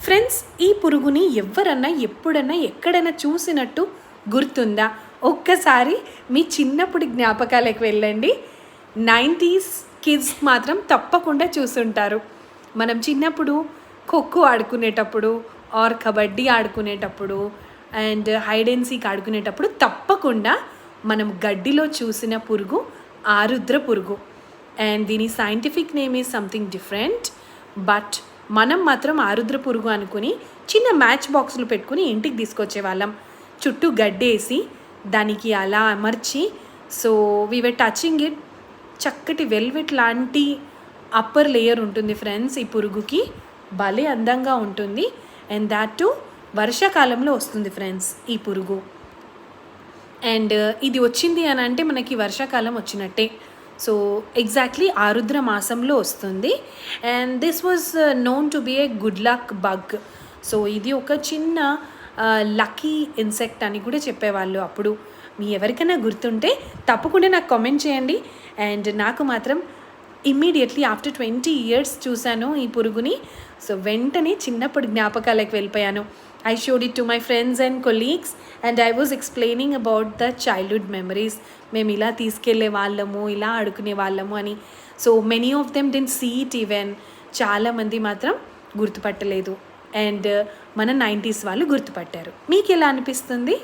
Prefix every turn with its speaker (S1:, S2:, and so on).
S1: Friends, ఈ పురుగుని ఎవరన్నా ఎప్పుడన్నా ఎక్కడైనా చూసినట్టు గుర్తుందా? ఒక్కసారి మీ చిన్నప్పుడు జ్ఞాపకాలకు వెళ్ళండి. 90s కిడ్స్ మాత్రం తప్పకుండా చూసుంటారు. మనం చిన్నప్పుడు ఖోఖో ఆడుకునేటప్పుడు ఆర్ కబడ్డీ ఆడుకునేటప్పుడు అండ్ హైడ్ అండ్ సీక్ ఆడుకునేటప్పుడు తప్పకుండా మనం గడ్డిలో చూసిన పురుగు ఆరుద్ర పురుగు. అండ్ దీని scientific name is something different. But మనం మాత్రం ఆరుద్ర పురుగు అనుకుని చిన్న మ్యాచ్ బాక్సులు పెట్టుకుని ఇంటికి తీసుకొచ్చేవాళ్ళం. చుట్టూ గడ్డేసి దానికి అలా అమర్చి so we were touching it. చక్కటి వెల్వెట్ లాంటి అప్పర్ లేయర్ ఉంటుంది ఫ్రెండ్స్ ఈ పురుగుకి. భలే అందంగా ఉంటుంది. అండ్ దాట్ టు వర్షాకాలంలో వస్తుంది ఫ్రెండ్స్ ఈ పురుగు. అండ్ ఇది వచ్చింది అని అంటే మనకి వర్షాకాలం వచ్చినట్టే. సో ఎగ్జాక్ట్లీ ఆరుద్ర మాసంలో వస్తుంది. And this was known to be a good luck bug. So ఇది ఒక చిన్న లక్కీ ఇన్సెక్ట్ అని కూడా చెప్పేవాళ్ళు అప్పుడు. మీ ఎవరికైనా గుర్తుంటే తప్పకుండా నాకు కామెంట్ చేయండి. అండ్ నాకు మాత్రం ఇమ్మీడియట్లీ ఆఫ్టర్ 20 years చూశాను ఈ పురుగుని. సో వెంటనే చిన్నప్పుడు జ్ఞాపకాలకు వెళ్ళిపోయాను. I showed it to my friends and colleagues and I was explaining about the childhood memories. మేము ఇలా తీసుకెళ్లే వాళ్ళము, ఇలా ఆడుకునే వాళ్ళము అని. So many of them didn't see it even. చాలామంది మాత్రం గుర్తుపట్టలేదు. అండ్ మన 90s వాళ్ళు గుర్తుపట్టారు. మీకు ఎలా అనిపిస్తుంది?